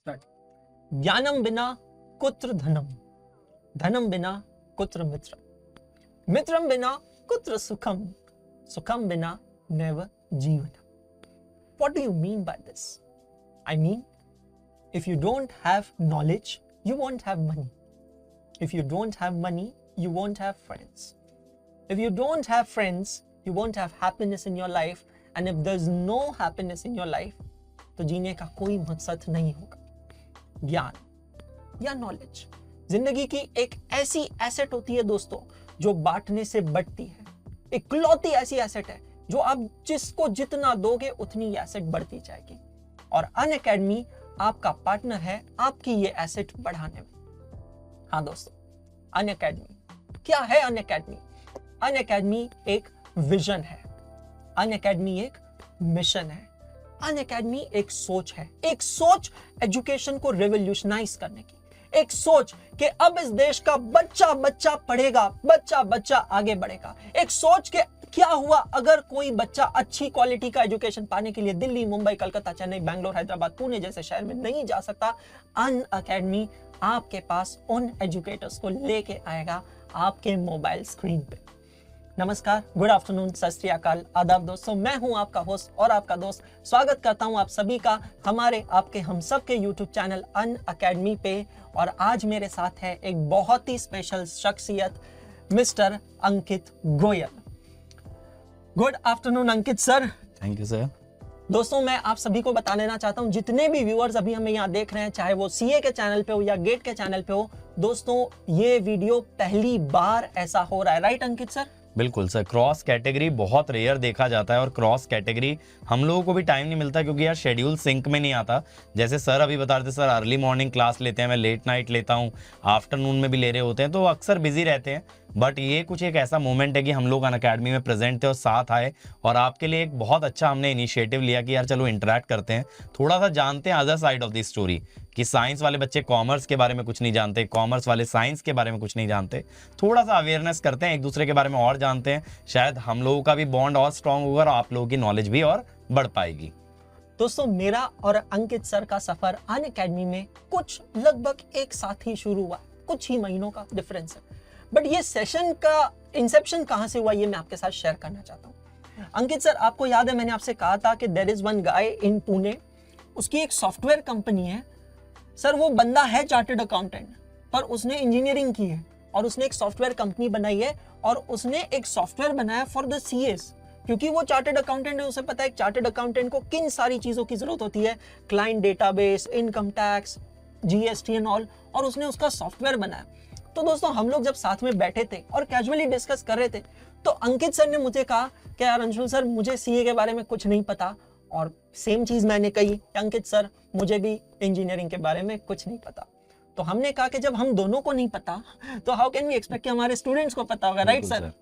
Right. ज्ञानम बिना कुत्र धनम, धनम बिना कुत्र मित्रम, मित्रम बिना कुत्र सुखम, सुखम बिना नैव जीवनम. What do you mean by this? I mean, if you don't have knowledge, you won't have money. If you don't have money, you won't have friends. If you don't have friends, you won't have happiness in your life. And if there's no happiness in your life, तो जीने का कोई मकसद नहीं होगा. ज्ञान या knowledge जिंदगी की एक ऐसी एसेट होती है दोस्तों, जो बांटने से बढ़ती है. इकलौती ऐसी एसेट है जो आप जिसको जितना दोगे उतनी ये एसेट बढ़ती जाएगी. और अनअकैडमी आपका पार्टनर है आपकी ये एसेट बढ़ाने में. हाँ दोस्तों, अनअकैडमी क्या है? अनअकैडमी, अनअकैडमी एक विजन है, अनअकैडमी एक मिशन है, अनअकैडमी एक सोच है. एक सोच एजुकेशन को रिवॉल्यूशनाइज करने की, एक सोच कि अब इस देश का बच्चा बच्चा पढ़ेगा, बच्चा बच्चा आगे बढ़ेगा. एक सोच के क्या हुआ अगर कोई बच्चा अच्छी क्वालिटी का एजुकेशन पाने के लिए दिल्ली, मुंबई, कलकत्ता, चेन्नई, बैंगलोर, हैदराबाद, पुणे जैसे शहर में नहीं जा सकता. अनअकैडमी आपके पास उन एजुकेटर्स को लेके आएगा आपके मोबाइल स्क्रीन पे. नमस्कार, गुड आफ्टरनून, सत श्री अकाल, आदाब दोस्तों. मैं हूं आपका होस्ट और आपका दोस्त. स्वागत करता हूं आप सभी का हमारे आपके हम सब के यूट्यूब चैनल अनअकैडमी पे. और आज मेरे साथ है एक बहुत ही स्पेशल शख्सियत, mister Ankit Goyal. Good afternoon Ankit sir. Thank you sir. दोस्तों, मैं आप सभी को बता देना चाहता हूं, जितने भी व्यूअर्स अभी हमें यहाँ देख रहे हैं, चाहे वो सीए के चैनल पे हो या गेट के चैनल पे हो, दोस्तों ये वीडियो पहली बार ऐसा हो रहा है. राइट अंकित सर? बिल्कुल सर. क्रॉस कैटेगरी बहुत रेयर देखा जाता है और क्रॉस कैटेगरी हम लोगों को भी टाइम नहीं मिलता क्योंकि यार शेड्यूल सिंक में नहीं आता. जैसे सर अभी बता रहे थे, सर अर्ली मॉर्निंग क्लास लेते हैं, मैं लेट नाइट लेता हूँ, आफ्टरनून में भी ले रहे होते हैं, तो अक्सर बिजी रहते हैं. बट ये कुछ एक ऐसा मोमेंट है कि हम लोग अनअकैडमी में प्रेजेंट थे और साथ आए और आपके लिए एक बहुत अच्छा हमने इनिशिएटिव लिया कि यार चलो इंटरेक्ट करते हैं, थोड़ा सा जानते हैं other side of the story. कि साइंस वाले बच्चे कॉमर्स के बारे में कुछ नहीं जानते, कॉमर्स वाले साइंस के बारे में कुछ नहीं जानते. थोड़ा सा अवेयरनेस करते हैं, एक दूसरे के बारे में और जानते हैं. शायद हम लोगों का भी बॉन्ड और स्ट्रांग होगा और आप लोगों की नॉलेज भी और बढ़ पाएगी. दोस्तों, मेरा और अंकित सर का सफर अनअकैडमी में कुछ लगभग एक साथ ही शुरू हुआ, कुछ ही महीनों का डिफरेंस है. बट ये सेशन का इंसेप्शन कहां से हुआ ये मैं आपके साथ शेयर करना चाहता हूं. अंकित सर, आपको याद है मैंने आपसे कहा था कि देयर इज वन गाय इन पुणे, उसकी एक सॉफ्टवेयर कंपनी है. सर वो बंदा है चार्टर्ड अकाउंटेंट, पर उसने इंजीनियरिंग की है और उसने एक सॉफ्टवेयर कंपनी बनाई है और उसने एक सॉफ्टवेयर बनाया फॉर द सीएस. क्योंकि वो चार्टर्ड अकाउंटेंट है, उसे पता है एक चार्टर्ड अकाउंटेंट को किन सारी चीजों की जरूरत होती है, client database, income tax, GST and all, और उसने उसका सॉफ्टवेयर बनाया. तो दोस्तों, हम लोग जब साथ में बैठे थे और कैजुअली डिस्कस कर रहे थे, तो अंकित सर ने मुझे कहा कि यार अंशुल सर, मुझे सीए के बारे में कुछ नहीं पता. और सेम चीज मैंने कही, अंकित सर मुझे भी इंजीनियरिंग के बारे में कुछ नहीं पता. तो हमने कहा कि जब हम दोनों को नहीं पता तो हाउ कैन वी एक्सपेक्ट कि हमारे स्टूडेंट्स को पता होगा. Right sir?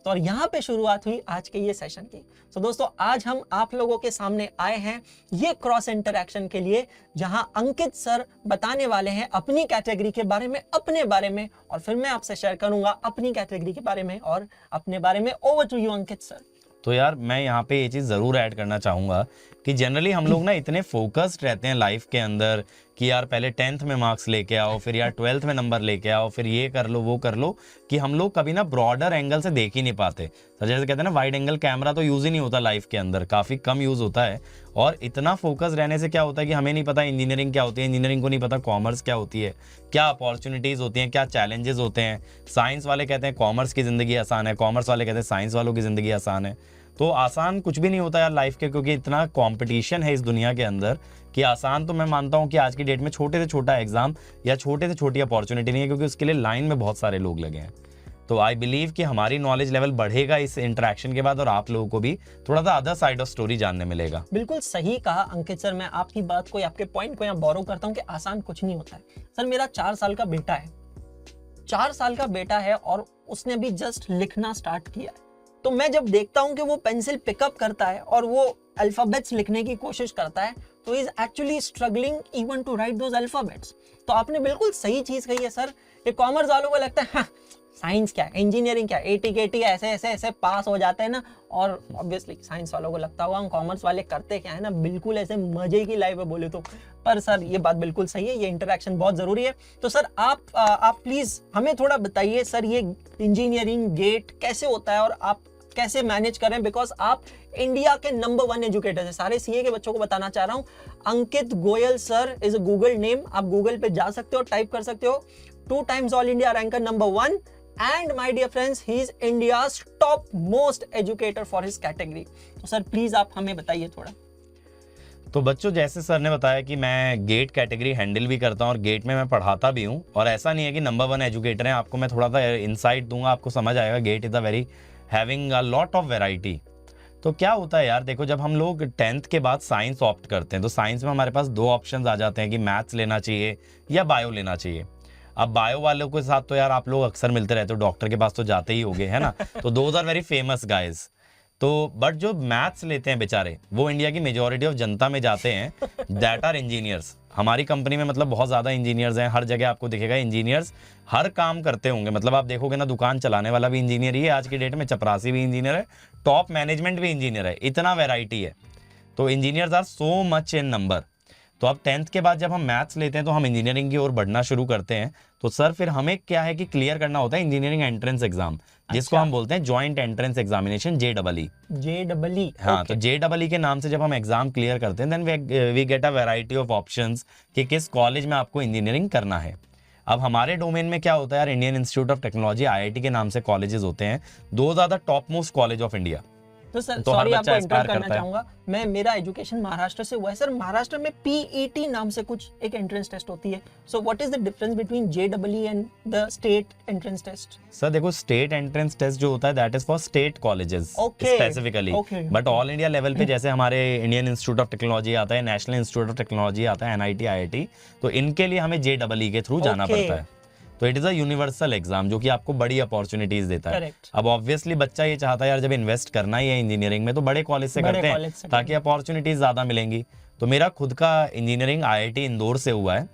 तो और यहाँ पे शुरुआत हुई आज के ये सेशन की. तो दोस्तों, आज हम आप लोगों के सामने आए हैं ये क्रॉस इंटरैक्शन के लिए, जहां अंकित सर बताने वाले हैं अपनी कैटेगरी के बारे में, अपने बारे में, और फिर मैं आपसे शेयर करूंगा अपनी कैटेगरी के बारे में और अपने बारे में. Over to you Ankit sir. तो यार मैं यहाँ पे ये चीज़ ज़रूर ऐड करना चाहूँगा कि जनरली हम लोग ना इतने फोकस्ड रहते हैं लाइफ के अंदर कि यार पहले 10th में मार्क्स लेके आओ, फिर यार 12th में नंबर लेके आओ, फिर ये कर लो वो कर लो, कि हम लोग कभी ना ब्रॉडर एंगल से देख ही नहीं पाते. तो जैसे कहते हैं ना, वाइड एंगल कैमरा तो यूज़ ही नहीं होता लाइफ के अंदर, काफ़ी कम यूज़ होता है. और इतना फोकस रहने से क्या होता है कि हमें नहीं पता इंजीनियरिंग क्या होती है, इंजीनियरिंग को नहीं पता कॉमर्स क्या होती है, क्या अपॉर्चुनिटीज़ होती हैं, क्या चैलेंजेस होते हैं. साइंस वाले कहते हैं कॉमर्स की ज़िंदगी आसान है, कॉमर्स वाले कहते हैं साइंस वालों की ज़िंदगी आसान है. तो आसान कुछ भी नहीं होता यार लाइफ के, क्योंकि इतना कंपटीशन है इस दुनिया के अंदर कि आसान तो मैं मानता हूँ कि आज की डेट में छोटे से छोटा एग्जाम या छोटे से छोटी अपॉर्चुनिटी नहीं है, क्योंकि उसके लिए लाइन में बहुत सारे लोग लगे हैं. तो आई बिलीव कि हमारी नॉलेज लेवल बढ़ेगा इस इंटरेक्शन के बाद और आप लोगों को भी थोड़ा सा अदर साइड ऑफ स्टोरी जानने मिलेगा. बिल्कुल सही कहा अंकित सर. मैं आपकी बात को, आपके पॉइंट को यहाँ बोरो करता हूँ कि आसान कुछ नहीं होता है. सर, मेरा 4 साल का बेटा है, 4 साल का बेटा है और उसने भी जस्ट लिखना स्टार्ट किया है. तो मैं जब देखता हूं कि वो पेंसिल पिकअप करता है और वो अल्फाबेट्स लिखने की कोशिश करता है, तो is actually struggling even to write those alphabets. तो आपने बिल्कुल सही चीज कही है सर. ये कॉमर्स वालों को लगता है साइंस क्या है, इंजीनियरिंग क्या है, 80 के 80 ऐसे ऐसे ऐसे पास हो जाते हैं ना। और ऑब्वियसली साइंस वालों को लगता होगा हम कॉमर्स वाले करते क्या है ना, बिल्कुल ऐसे मजे की लाइफ है बोले तो। पर सर ये बात बिल्कुल सही है, ये इंटरेक्शन बहुत जरूरी है। तो सर आप प्लीज हमें थोड़ा बताइए सर, ये इंजीनियरिंग गेट कैसे होता है और आप कैसे मैनेज करें, बिकॉज आप इंडिया के नंबर 1 एजुकेटर है। सारे सीए के बच्चों को बताना चाह रहा हूं, Ankit Goyal sir is a Google name, आप गूगल पे जा सकते हो, टाइप कर सकते हो, 2 times all India ranker number 1, and my dear friends he is India's top most educator for his category. तो सर प्लीज आप हमें बताइए थोड़ा। तो बच्चों, जैसे सर ने बताया कि मैं गेट कैटेगरी हैंडल भी करता हूं और गेट में मैं पढ़ाता भी हूं, और ऐसा नहीं है कि नंबर 1 एजुकेटर है। आपको मैं थोड़ा सा इनसाइट दूंगा, आपको समझ आएगा। GATE is a very having a lot of variety. तो क्या होता है यार, देखो जब हम लोग 10th के बाद साइंस ऑप्ट करते हैं तो साइंस में हमारे पास 2 ऑप्शंस आ जाते हैं कि मैथ्स लेना चाहिए या बायो लेना चाहिए। अब बायो वालों के साथ तो यार आप लोग अक्सर मिलते रहते हो, डॉक्टर के पास तो जाते ही होगे, है ना। तो those are very famous guys. तो बट जो मैथ्स लेते हैं बेचारे, वो इंडिया की मेजोरिटी ऑफ जनता में जाते हैं, दैट आर इंजीनियर्स। हमारी कंपनी में मतलब बहुत ज्यादा इंजीनियर्स हैं, हर जगह आपको दिखेगा इंजीनियर्स हर काम करते होंगे। मतलब आप देखोगे ना, दुकान चलाने वाला भी इंजीनियर ही है आज की डेट में, चपरासी भी इंजीनियर है, टॉप मैनेजमेंट भी इंजीनियर है, इतना वैरायटी है। तो engineers are so much in number. तो अब 10th के बाद जब हम मैथ्स लेते हैं तो हम इंजीनियरिंग की ओर बढ़ना शुरू करते हैं। तो सर फिर हमें क्या है कि क्लियर करना होता है इंजीनियरिंग एंट्रेंस एग्जाम, जिसको हम बोलते हैं joint entrance examination, JEE। JEE, हाँ, तो JEE के नाम से जब हम एग्जाम क्लियर करते हैं, then we get a variety of options कि किस कॉलेज में आपको इंजीनियरिंग करना है। अब हमारे डोमेन में क्या होता है यार, Indian institute of technology, IIT के नाम से कॉलेजेस होते हैं, 2 ज्यादा top most college of India. तो सर तो हर सॉरी बच्चा आपको aspire इंटरप्ट करना करता है। चाहूंगा, मैं मेरा एजुकेशन महाराष्ट्र से हुआ है सर। महाराष्ट्र में PET नाम से कुछ एक एंट्रेंस टेस्ट होती है। So what is the difference between JEE and the state entrance test? Sir देखो, स्टेट एंट्रेंस टेस्ट जो होता है that is for state colleges specifically, but all India level पे जैसे हमारे इंडियन इंस्टीट्यूट ऑफ टेक्नोलॉजी आता है, नेशनल इंस्टीट्यूट ऑफ टेक्नोलॉजी आता है, NIT, IIT, तो इनके लिए हमें JEE के थ्रू जाना पड़ता है। तो it is a universal exam जो कि आपको बड़ी अपॉर्चुनिटीज देता है। Correct. अब ऑब्वियसली बच्चा ये चाहता है यार, जब इन्वेस्ट करना ही है इंजीनियरिंग में तो बड़े कॉलेज से करते हैं ताकि अपॉर्चुनिटीज ज्यादा मिलेंगी। तो मेरा खुद का इंजीनियरिंग IIT इंदौर से हुआ है,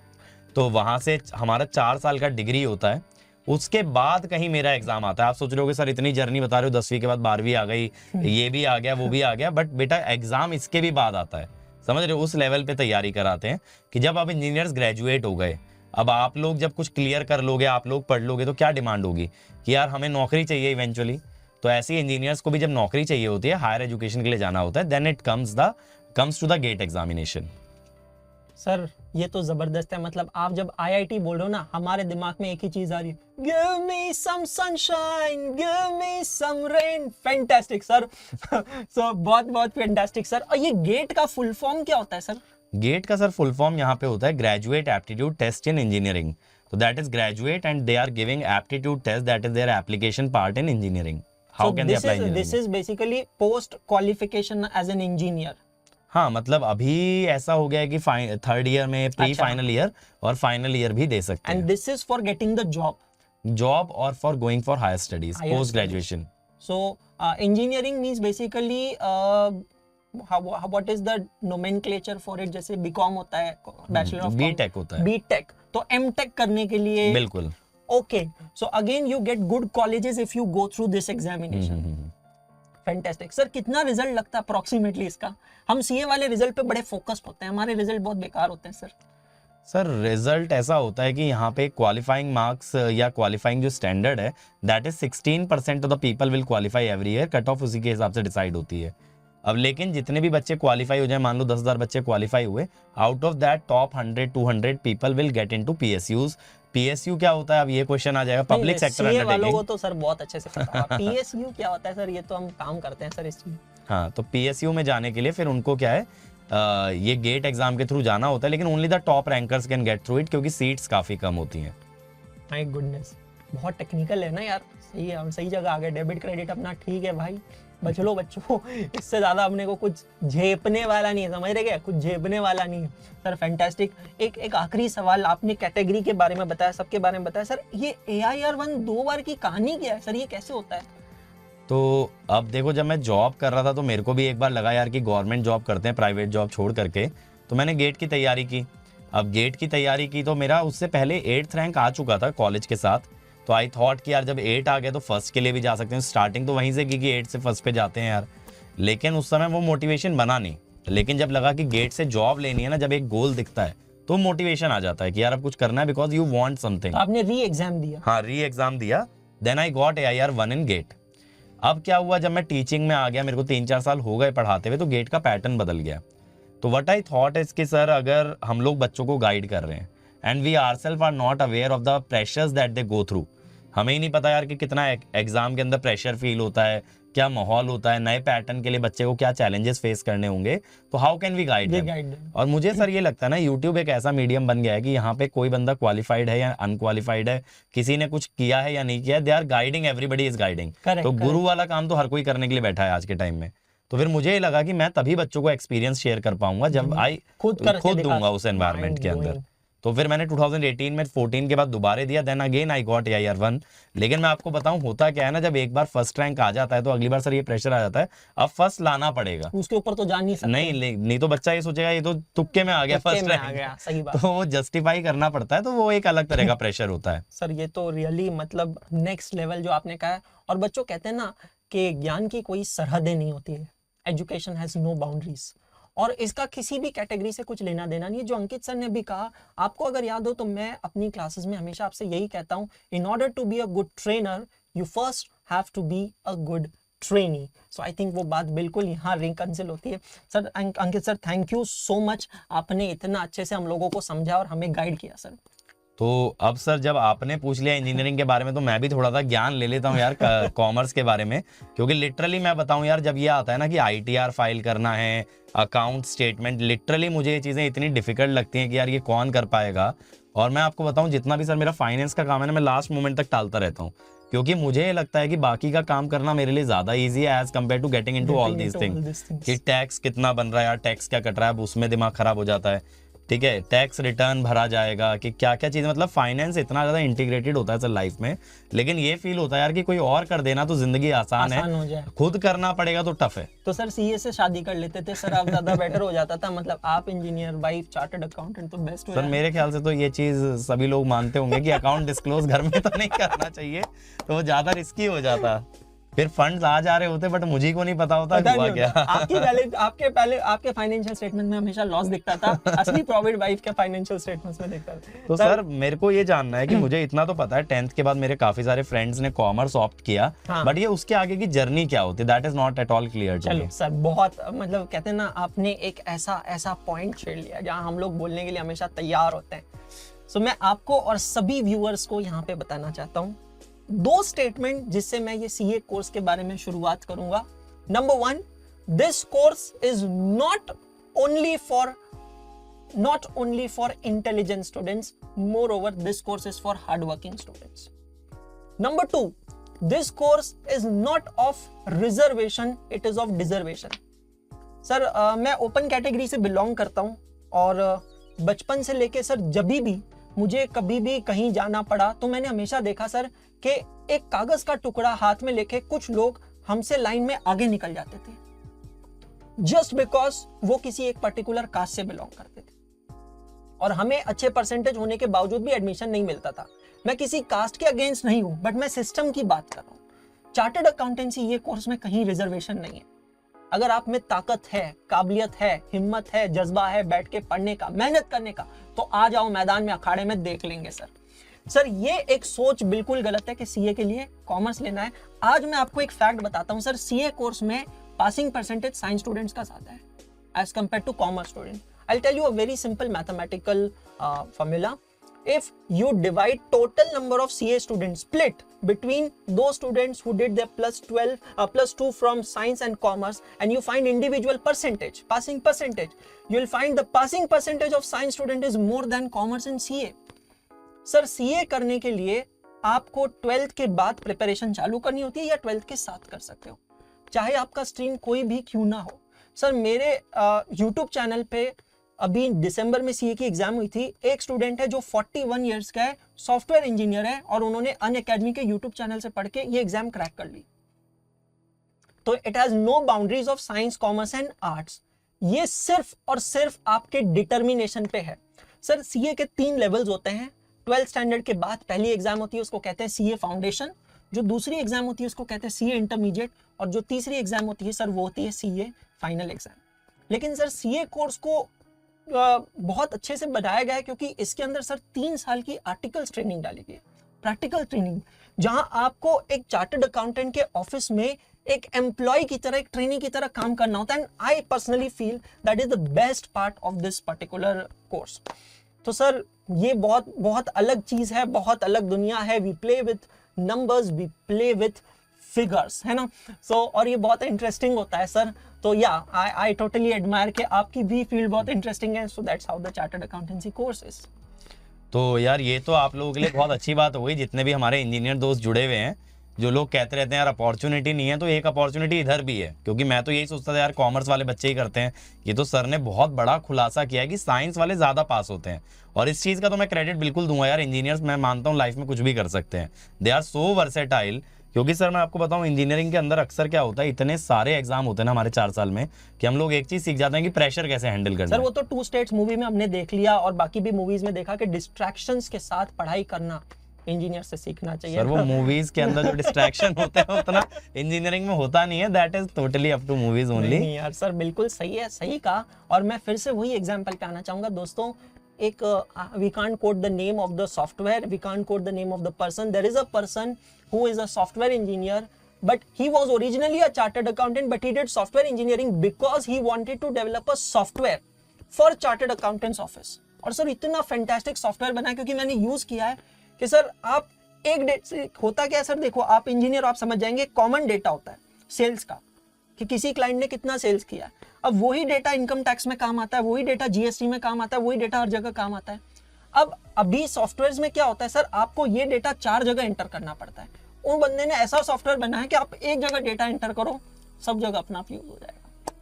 तो वहां से हमारा 4 साल का डिग्री होता है। उसके बाद कहीं मेरा एग्जाम आता है। आप सोच रहे हो सर इतनी जर्नी बता रहे हो, 10वीं के बाद 12वीं आ गई, ये भी आ गया वो भी आ गया, बट बेटा एग्जाम इसके भी बाद आता है, समझ रहे हो। उस लेवल पे तैयारी कराते हैं कि जब आप इंजीनियर्स ग्रेजुएट हो गए, अब आप लोग जब कुछ क्लियर कर लोगे, आप लोग पढ़ लोगे, तो क्या डिमांड होगी कि यार हमें नौकरी चाहिए इवेंचुअली। तो ऐसे इंजीनियर्स को भी जब नौकरी चाहिए होती है, हायर एजुकेशन के लिए जाना होता है, then it comes to the GATE examination. Sir ये तो जबरदस्त है। मतलब आप जब IIT बोल रहे हो ना, हमारे दिमाग में एक ही चीज आ रही है, give me some sunshine, give me some rain. Fantastic sir. So बहुत बहुत फैंटास्टिक सर। और ये गेट का फुल फॉर्म क्या होता है सर? गेट का सर फुल फॉर्म यहाँ पे होता है graduate aptitude test in engineering. तो that is graduate and they are giving aptitude test, that is their application part in engineering. How can they apply engineering? This is basically post qualification as an engineer. हाँ, मतलब अभी ऐसा हो गया है कि 3rd year में pre final year और फाइनल ईयर भी दे सकते हैं। And this is for getting the job और for going for higher studies, post graduation. So engineering means basically what is the nomenclature for it? जैसे BCom होता है, बैचलर ऑफ बीटेक होता है, बीटेक, तो एमटेक करने के लिए बिल्कुल। Okay, so again you get good colleges if you go through this examination. Fantastic sir. कितना रिजल्ट लगता है अप्रोक्सीमेटली इसका? हम सीए वाले रिजल्ट पे बड़े फोकस्ड होते हैं, हमारे रिजल्ट बहुत बेकार होते हैं सर। सर रिजल्ट ऐसा होता है कि यहाँ पे क्वालिफाइंग मार्क्स या क्वालिफाइंग जो स्टैंडर्ड है that is 16% of the people will qualify every year. Cut off उसी के हिसाब से डिसाइड होती है। अब लेकिन जितने भी बच्चे क्वालिफाई हो जाए, मान लो 10,000 बच्चे क्वालिफाई हुए, out of that top 100-200 people will get into PSUs। PSU क्या होता है? अब ये क्वेश्चन आ जाएगा, पब्लिक सेक्टर अंडरटेकिंग वालों को अंडरटेकिंग। तो सर बहुत अच्छे से पता होगा। PSU क्या होता है सर? ये तो हम काम करते हैं सर इसमें। हाँ, तो PSU में जाने के लिए फिर उनको क्या है, ये गेट एग्जाम के थ्रू जाना होता है, लेकिन only the top rankers can get through it, क्योंकि सीट्स काफी कम होती हैं। माय गुडनेस, बहुत टेक्निकल है ना यार। सही है, हम सही जगह आ गए। डेबिट क्रेडिट अपना ठीक है भाई, बच लो बच्चों। इससे ज्यादा अपने को कुछ झेपने वाला नहीं है, समझ रहे क्या? कुछ झेपने वाला नहीं है सर। फैंटास्टिक। एक आखिरी सवाल, आपने कैटेगरी के बारे में बताया, सबके बारे में बताया सर, ये AIR1 2 बार की कहानी क्या है सर? ये कैसे होता है? तो अब देखो, जब मैं जॉब कर रहा था तो मेरे को भी एक बार लगा यार कि गवर्नमेंट जॉब करते हैं प्राइवेट जॉब छोड़ करके, तो मैंने गेट की तैयारी की। अब गेट की तैयारी की तो मेरा उससे पहले 8th रैंक आ चुका था कॉलेज के साथ, तो आई थॉट कि यार जब 8 आ गया तो फर्स्ट के लिए भी जा सकते हैं। स्टार्टिंग तो वहीं से की कि 8 से फर्स्ट पे जाते हैं यार, लेकिन उस समय वो मोटिवेशन बना नहीं। लेकिन जब लगा कि गेट से जॉब लेनी है ना, जब एक गोल दिखता है तो मोटिवेशन आ जाता है कि यार अब कुछ करना है, बिकॉज यू वांट समथिंग। तो आपने री एग्जाम दिया? हाँ, री एग्जाम दिया। Then I got AIR 1 in GATE. अब क्या हुआ, जब मैं टीचिंग में आ गया, मेरे को 3-4 साल हो गए पढ़ाते हुए, तो गेट का पैटर्न बदल गया। तो व्हाट आई थॉट इज कि सर अगर हम लोग बच्चों को गाइड कर रहे हैं and we ourselves are not aware of the pressures that they go through, हमें ही नहीं पता यार कि कितना एग्जाम के अंदर प्रेशर फील होता है, क्या माहौल होता है, नए पैटर्न के लिए बच्चे को क्या चैलेंजेस फेस करने होंगे, तो how can we guide them. और मुझे सर ये लगता है ना, यूट्यूब एक ऐसा मीडियम बन गया है कि यहाँ पे कोई बंदा क्वालिफाइड है या अनक्वालिफाइड है, किसी ने कुछ किया है या नहीं किया है, they are guiding, everybody is guiding. तो गुरु वाला काम तो हर कोई करने के लिए बैठा है आज के टाइम में। तो फिर मुझे ये लगा कि मैं तभी बच्चों को एक्सपीरियंस शेयर कर पाऊंगा जब आई खुद दूंगा उस एनवायरनमेंट के अंदर। तो फिर मैंने 2018 में 14 के बाद दोबारा दिया, then again I got AIR 1। लेकिन मैं आपको बताऊं होता क्या है ना, जब एक बार फर्स्ट रैंक आ जाता है तो अगली बार सर ये प्रेशर आ जाता है, अब फर्स्ट लाना पड़ेगा, उसके ऊपर तो जान नहीं सकते। नहीं तो बच्चा ये सोचेगा ये तो तुक्के में आ गया, फर्स्ट रैंक आ गया, सही बात। तो वो जस्टिफाई करना पड़ता है, तो वो एक अलग तरह का प्रेशर होता है। सर ये तो रियली मतलब नेक्स्ट लेवल जो आपने कहा है। और बच्चों कहते हैं ना कि ज्ञान की कोई सरहदें नहीं होती है, एजुकेशन हैज नो बाउंड्रीज, और इसका किसी भी कैटेगरी से कुछ लेना देना नहीं है। जो अंकित सर ने भी कहा, आपको अगर याद हो तो मैं अपनी क्लासेस में हमेशा आपसे यही कहता हूं, in order to be a good trainer you first have to be a good trainee. So I think वो बात बिल्कुल यहाँ रिकंसिल होती है। Sir Ankit sir, thank you so much, आपने इतना अच्छे से हम लोगों को समझा और हमें गाइड किया सर। तो अब सर जब आपने पूछ लिया इंजीनियरिंग के बारे में, तो मैं भी थोड़ा सा ज्ञान ले लेता हूँ यार कॉमर्स के बारे में। क्योंकि लिटरली मैं बताऊँ यार, जब ये आता है ना कि ITR फाइल करना है, अकाउंट स्टेटमेंट, लिटरली मुझे ये चीज़ें इतनी डिफिकल्ट लगती हैं कि यार ये कौन कर पाएगा। और मैं आपको बताऊँ, जितना भी सर मेरा फाइनेंस का काम है ना, मैं लास्ट मोमेंट तक टालता रहता हूँ, क्योंकि मुझे ये लगता है कि बाकी का काम करना मेरे लिए ज़्यादा ईजी है as compare to getting into all these things. कि टैक्स कितना बन रहा है यार, टैक्स क्या कट रहा है, अब उसमें दिमाग खराब हो जाता है। ठीक है, टैक्स रिटर्न भरा जाएगा कि क्या क्या चीज़, मतलब फाइनेंस इतना ज़्यादा इंटीग्रेटेड होता है सर लाइफ में। लेकिन ये फील होता है यार कि कोई और कर देना तो जिंदगी आसान है, हो जाए। खुद करना पड़ेगा तो टफ है। तो सर CA से शादी कर लेते थे सर, आप ज़्यादा बेटर हो जाता था। मतलब आप इंजीनियर, वाइफ चार्टर्ड अकाउंटेंट, तो बेस्ट हो सर मेरे ख्याल से तो ये चीज़ सभी लोग मानते होंगे कि अकाउंट डिस्क्लोज घर में तो नहीं करना चाहिए, तो वो ज़्यादा रिस्की हो जाता। फिर फंड्स आ जा रहे होते बट मुझे को नहीं पता होता हुआ क्या। आपके फाइनेंशियल स्टेटमेंट में हमेशा लॉस दिखता था, असली प्रॉफिट वाइफ के फाइनेंशियल स्टेटमेंट्स में दिखता था। तो सर मेरे को ये जानना है कि मुझे इतना तो पता है 10th के बाद मेरे काफी सारे फ्रेंड्स ने कॉमर्स ऑप्ट किया, बट ये उसके आगे की जर्नी क्या होती है, that is not at all clear. चलो सर, बहुत मतलब कहते हैं ना, आपने एक ऐसा पॉइंट छेड़ लिया जहाँ हम लोग बोलने के लिए हमेशा तैयार होते हैं। सो मैं आपको और सभी व्यूअर्स को यहाँ पे बताना चाहता हूँ 2 स्टेटमेंट जिससे मैं ये CA कोर्स के बारे में शुरुआत करूंगा। Number 1, this course is not only for intelligent students, moreover this course is for hard working students. Number 2, this course is not of reservation, it is of deservation. Sir मैं open category से belong करता हूं, और बचपन से लेके sir जब भी मुझे कभी भी कहीं जाना पड़ा तो मैंने हमेशा देखा सर कि एक कागज का टुकड़ा हाथ में लेके कुछ लोग हमसे लाइन में आगे निकल जाते थे, जस्ट बिकॉज वो किसी एक पर्टिकुलर कास्ट से बिलोंग करते थे, और हमें अच्छे परसेंटेज होने के बावजूद भी एडमिशन नहीं मिलता था। मैं किसी कास्ट के अगेंस्ट नहीं हूं, बट मैं सिस्टम की बात कर रहा हूं। चार्टर्ड अकाउंटेंसी ये कोर्स में कहीं रिजर्वेशन नहीं है। अगर आप में ताकत है, काबिलियत है, हिम्मत है, जज्बा है बैठ के पढ़ने का, मेहनत करने का, तो आ जाओ मैदान में, अखाड़े में, देख लेंगे सर ये एक सोच बिल्कुल गलत है कि CA के लिए कॉमर्स लेना है। आज मैं आपको एक फैक्ट बताता हूं सर, CA कोर्स में पासिंग परसेंटेज साइंस स्टूडेंट्स का ज्यादा है as compare to commerce student. I will tell you a very simple mathematical formula. If you divide total number of CA students split between those students who did their +2 from science and commerce, and you find individual percentage, passing percentage, you will find the passing percentage of science student is more than commerce and CA. Sir CA करने के लिए आपको 12th के बाद preparation चालू करनी होती है या 12th के साथ कर सकते हो, चाहे आपका स्ट्रीम कोई भी क्यों ना हो। सर मेरे YouTube चैनल पे अभी दिसंबर में CA की एग्जाम हुई थी। एक स्टूडेंट है जो 41 इयर्स का है, सॉफ्टवेयर इंजीनियर है, और उन्होंने अनअकैडमी के YouTube चैनल से पढ़ के ये एग्जाम क्रैक कर ली। तो it has no boundaries of science, commerce and arts. ये सिर्फ और सिर्फ आपके डिटर्मिनेशन पे है। सर CA के 3 लेवल्स होते हैं, 12th स्टैंडर्ड के बाद पहली एग्जाम होती है उसको कहते हैं सीए फाउंडेशन, जो दूसरी एग्जाम होती है उसको कहते हैं सीए इंटरमीडिएट, और जो तीसरी एग्जाम होती है सर वो होती है सीए फाइनल एग्जाम। लेकिन सर सीए कोर्स को बहुत अच्छे से बनाया गया है क्योंकि इसके अंदर सर 3 साल की आर्टिकल्स ट्रेनिंग डाली गई है, प्रैक्टिकल ट्रेनिंग, जहां आपको एक चार्टर्ड अकाउंटेंट के ऑफिस में एक एम्प्लॉय की तरह, एक ट्रेनी की तरह काम करना होता है। And I personally feel that is the best part of this particular course. तो सर ये बहुत बहुत अलग चीज है, बहुत अलग दुनिया है। We play with numbers, we play with figures, है ना। सो और ये बहुत इंटरेस्टिंग होता है सर। तो या आई टोटली एडमायर कि आपकी भी फील्ड बहुत इंटरेस्टिंग है। So that's how the chartered accountancy course is. तो यार ये तो आप लोगों के लिए बहुत अच्छी बात हो गई, जितने भी हमारे इंजीनियर दोस्त जुड़े हुए हैं, जो लोग कहते रहते हैं यार अपॉर्चुनिटी नहीं है, तो एक अपॉर्चुनिटी इधर भी है। क्योंकि मैं तो यही सोचता था यार कॉमर्स वाले बच्चे ही करते हैं, ये तो सर ने बहुत बड़ा खुलासा किया है कि साइंस वाले ज़्यादा पास होते हैं। और इस चीज़ का तो मैं क्रेडिट बिल्कुल दूंगा यार, इंजीनियर्स मैं मानता हूँ लाइफ में कुछ भी कर सकते हैं, दे आर सो वर्सेटाइल। क्योंकि सर मैं आपको बताऊं इंजीनियरिंग के अंदर अक्सर क्या होता है, इतने सारे एग्जाम होते हैं ना हमारे 4 साल में, कि हम लोग एक चीज सीख जाते हैं कि प्रेशर कैसे हैंडल करना सर है। वो तो 2 स्टेट्स मूवी में हमने देख लिया और बाकी भी मूवीज में देखा कि डिस्ट्रैक्शंस के साथ पढ़ाई करना इंजीनियर से सीखना चाहिए। सर वो मूवीज के अंदर जो डिस्ट्रैक्शन होते हैं उतना इंजीनियरिंग में होता नहीं है, that is totally up to movies only. नहीं यार सर बिल्कुल सही है, सही कहा। और मैं फिर से वही एग्जांपल पे आना चाहूंगा दोस्तों। एक we can't quote the name of the software, we can't quote the name of the person. There is a person who is a software engineer, but he was originally a chartered accountant, but he did software engineering because he wanted to develop a software for chartered accountants office। और sir इतना fantastic software बना क्योंकि मैंने use किया है कि sir आप एक डेट से होता क्या है सर, देखो आप इंजीनियर आप समझ जाएंगे, कॉमन डेटा होता है सेल्स का कि किसी क्लाइंट ने कितना सेल्स किया है। अब वही डेटा इनकम टैक्स में काम आता है, वही डेटा जीएसटी में काम आता है, वही डेटा हर जगह काम आता है। अब अभी सॉफ्टवेयर में क्या होता है सर, आपको ये डेटा 4 जगह एंटर करना पड़ता है। उन बंदे ने ऐसा सॉफ्टवेयर बनाया कि आप एक जगह डेटा एंटर करो, सब जगह अपना यूज हो जाएगा।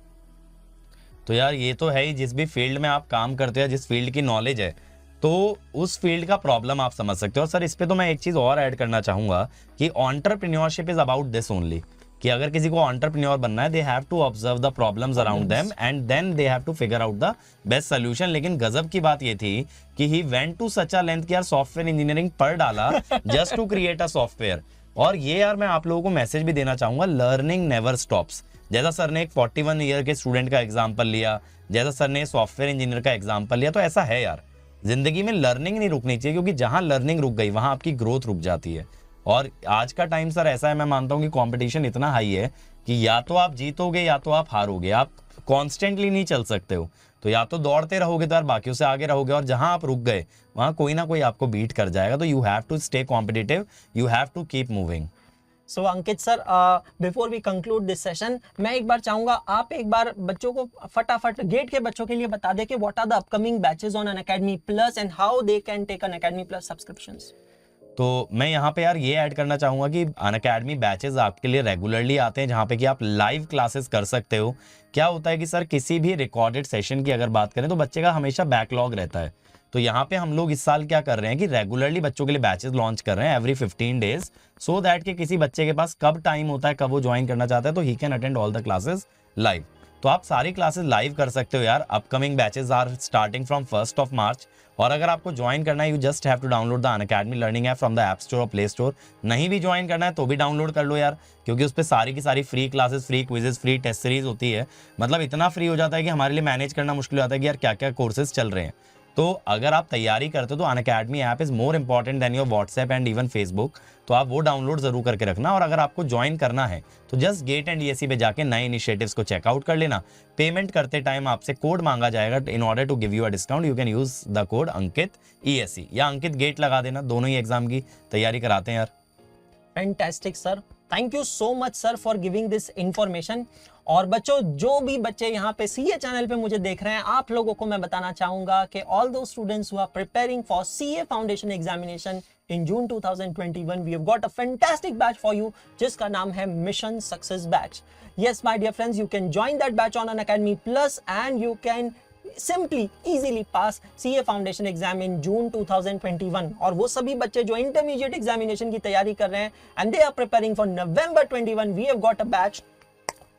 तो यार ये तो है ही, जिस भी फील्ड में आप काम करते हैं, जिस फील्ड की नॉलेज है, तो उस फील्ड का प्रॉब्लम आप समझ सकते हो। और सर इस पे तो मैं एक चीज और ऐड करना चाहूंगा कि entrepreneurship is about this only, कि अगर किसी को एंटरप्रेन्योर बनना है, they have to observe the problems around them and then they have to figure out the best solution. लेकिन गजब की बात ये थी कि he went to such a length कि यार सॉफ्टवेयर इंजीनियरिंग पढ़ डाला just to create a software. और ये यार मैं आप लोगों को मैसेज भी देना चाहूंगा, लर्निंग नेवर स्टॉप्स। जैसा सर ने एक 41 ईयर के स्टूडेंट का एग्जाम्पल लिया, जैसा सर ने सॉफ्टवेयर इंजीनियर का एग्जाम्पल लिया, तो ऐसा है यार, जिंदगी में लर्निंग नहीं रुकनी चाहिए, क्योंकि जहां लर्निंग रुक गई वहां आपकी ग्रोथ रुक जाती है। और आज का टाइम सर ऐसा है, मैं मानता हूं कि कंपटीशन इतना हाई है कि या तो आप जीतोगे या तो आप हारोगे, आप कॉन्स्टेंटली नहीं चल सकते हो। तो या तो दौड़ते रहोगे तो यार बाकियों से आगे रहोगे, और जहां आप रुक गए वहां कोई ना कोई आपको बीट कर जाएगा। तो you have to stay competitive, you have to keep moving. So Ankit sir, before we conclude this session, मैं एक बार चाहूंगा आप एक बार बच्चों को फटाफट गेट के बच्चों के लिए बता दें कि what are the upcoming batches on Unacademy plus and how they can take Unacademy plus subscriptions. तो मैं यहाँ पे यार ये ऐड करना चाहूंगा कि अनअकैडमी बैचेस आपके लिए रेगुलरली आते हैं, जहाँ पे कि आप लाइव क्लासेस कर सकते हो। क्या होता है कि सर किसी भी रिकॉर्डेड सेशन की अगर बात करें तो बच्चे का हमेशा बैकलॉग रहता है। तो यहाँ पे हम लोग इस साल क्या कर रहे हैं कि रेगुलरली बच्चों के लिए बैचेस लॉन्च कर रहे हैं एवरी 15 डेज, सो दैट कि किसी बच्चे के पास कब टाइम होता है, कब वो ज्वाइन करना चाहता है, तो he can attend all the classes live. तो आप सारी क्लासेस लाइव कर सकते हो यार। Upcoming batches are starting from 1 March. और अगर आपको ज्वाइन करना है, you just have to download the Unacademy learning app from the app store और प्ले स्टोर। नहीं भी ज्वाइन करना है तो भी डाउनलोड कर लो यार, क्योंकि उस पर सारी की सारी free classes, free quizzes, free test series होती है। मतलब इतना फ्री हो जाता है कि हमारे लिए मैनेज करना मुश्किल हो जाता है कि यार क्या क्या कोर्सेज चल रहे हैं। तो अगर आप तैयारी करते हो तो Unacademy app is more important than your WhatsApp and even Facebook. तो आप वो डाउनलोड जरूर करके रखना। और अगर आपको ज्वाइन करना है तो जस्ट गेट एंड ईएससी पे जाके नए इनिशिएटिव्स को चेकआउट कर लेना। पेमेंट करते टाइम आपसे कोड मांगा जाएगा, in order to give you a discount you can use the code Ankit ESC या अंकित गेट लगा देना। दोनों ही एग्जाम की तैयारी कराते हैं यार। Fantastic sir, thank you so much sir for giving this information. और बच्चों, जो भी बच्चे यहाँ पे सीए चैनल पे मुझे देख रहे हैं, आप लोगों को मैं बताना चाहूंगा कि all those students who are preparing for CA foundation examination in June 2021, we have got a fantastic batch for you जिसका नाम है mission success batch. Yes my dear friends, you can join that batch on Unacademy plus and you can simply easily pass CA foundation exam in June 2021। और वो सभी बच्चे जो intermediate examination की तैयारी कर रहे हैं and they are preparing for November 21, we have got a batch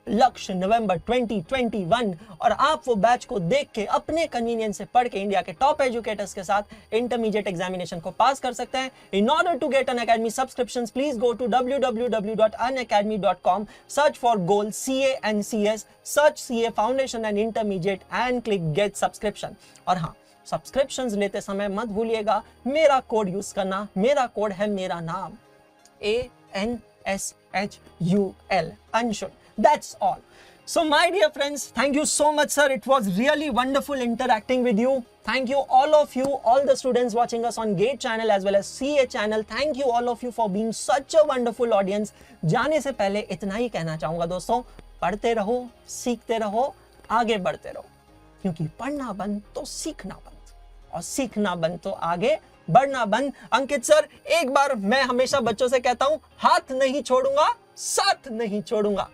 Lakshya November 2021 और आप वो बैच को देख के अपने कन्वीनियंस से पढ़ के इंडिया के टॉप एजुकेटर्स के साथ इंटरमीडिएट एग्जामिनेशन को पास कर सकते हैं. In order to get Unacademy subscriptions please go to www.unacademy.com, search for goal CA and CS, search CA foundation and intermediate and click get subscription. और हाँ, सब्सक्रिप्शंस लेते समय मत भूलिएगा मेरा कोड यूज करना. मेरा कोड है मेरा नाम ANSHUL, Anshul. That's all. So my dear friends, thank you so much sir. It was really wonderful interacting with you. Thank you, all of you, all the students watching us on GATE channel as well as CA channel. Thank you all of you for being such a wonderful audience. जाने से पहले इतना ही कहना चाहूंगा दोस्तों, पढ़ते रहो, सीखते रहो, आगे बढ़ते रहो, क्योंकि पढ़ना बंद तो सीखना बंद, और सीखना बंद तो आगे बढ़ना बंद. अंकित सर, एक बार मैं हमेशा बच्चों से कहता हूं, हाथ नहीं छोड़ूंगा, साथ नहीं छोड़ूंगा.